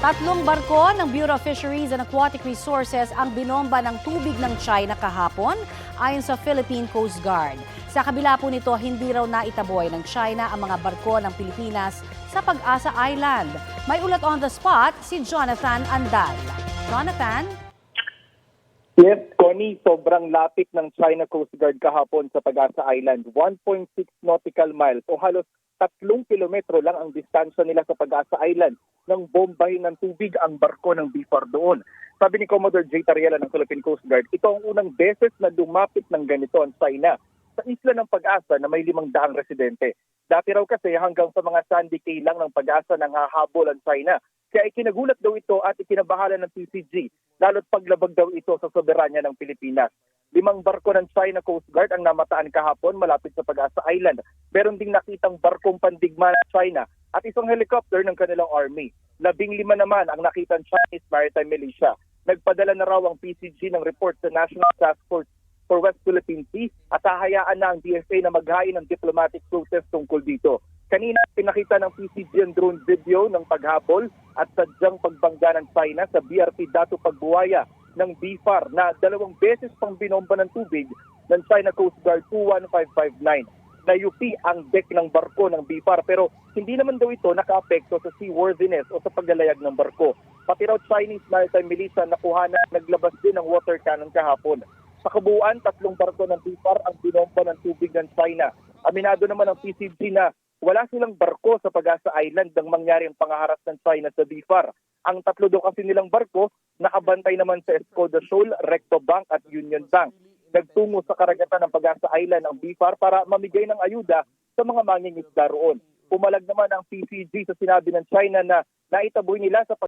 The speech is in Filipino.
Tatlong barko ng Bureau of Fisheries and Aquatic Resources ang binomba ng tubig ng China kahapon ayon sa Philippine Coast Guard. Sa kabila po nito, hindi raw naitaboy ng China ang mga barko ng Pilipinas sa Pag-asa Island. May ulat on the spot si Jonathan Andal. Jonathan? Yes, Connie, sobrang lapit ng China Coast Guard kahapon sa Pag-asa Island. 1.6 nautical miles o halos 3 kilometro lang ang distansya nila sa Pag-asa Island nang bombahin ng tubig ang barko ng BFAR doon. Sabi ni Commodore J. Tariela ng Philippine Coast Guard, ito ang unang beses na lumapit ng ganito ang China sa isla ng Pag-asa na may 500 residente. Dati raw kasi hanggang sa mga sandy cay lang ng Pag-asa nang hahabol ang China. Kaya ikinagulat daw ito at ikinabahala ng PCG, lalo't paglabag daw ito sa soberanya ng Pilipinas. 5 barko ng China Coast Guard ang namataan kahapon malapit sa Pag-asa Island. Meron ding nakitang barkong pandigma ng China at isang helicopter ng kanilang army. 15 naman ang nakitang Chinese Maritime Militia. Nagpadala na raw ang PCG ng report sa National Task Force for West Philippine Sea at hahayaan na ang DFA na maghain ng diplomatic protest tungkol dito. Kanina pinakita ng PCG ang drone video ng paghabol at sadyang pagbangga ng China sa BRP Dato Pagbuwaya ng BFAR na 2 beses pang binomba ng tubig ng China Coast Guard 21559. Nayupi ang deck ng barko ng BFAR pero hindi naman daw ito nakaapekto sa seaworthiness o sa paglalayag ng barko. Pati raw Chinese Maritime Militia nakuha na naglabas din ng water cannon kahapon. Sa kabuuan, 3 barko ng BFAR ang binomba ng tubig ng China. Aminado naman ang PCG na wala silang barko sa Pag-asa Island nang mangyari ang pangaharas ng China sa BFAR. Ang 3 daw kasi nilang barko nakabantay naman sa Escoda Shoal, Recto Bank at Union Bank. Nagtungo sa karagatan ng Pag-asa Island ang BFAR para mamigay ng ayuda sa mga mangingisda roon. Pumalag naman ang PCG sa sinabi ng China na naitaboy nila sa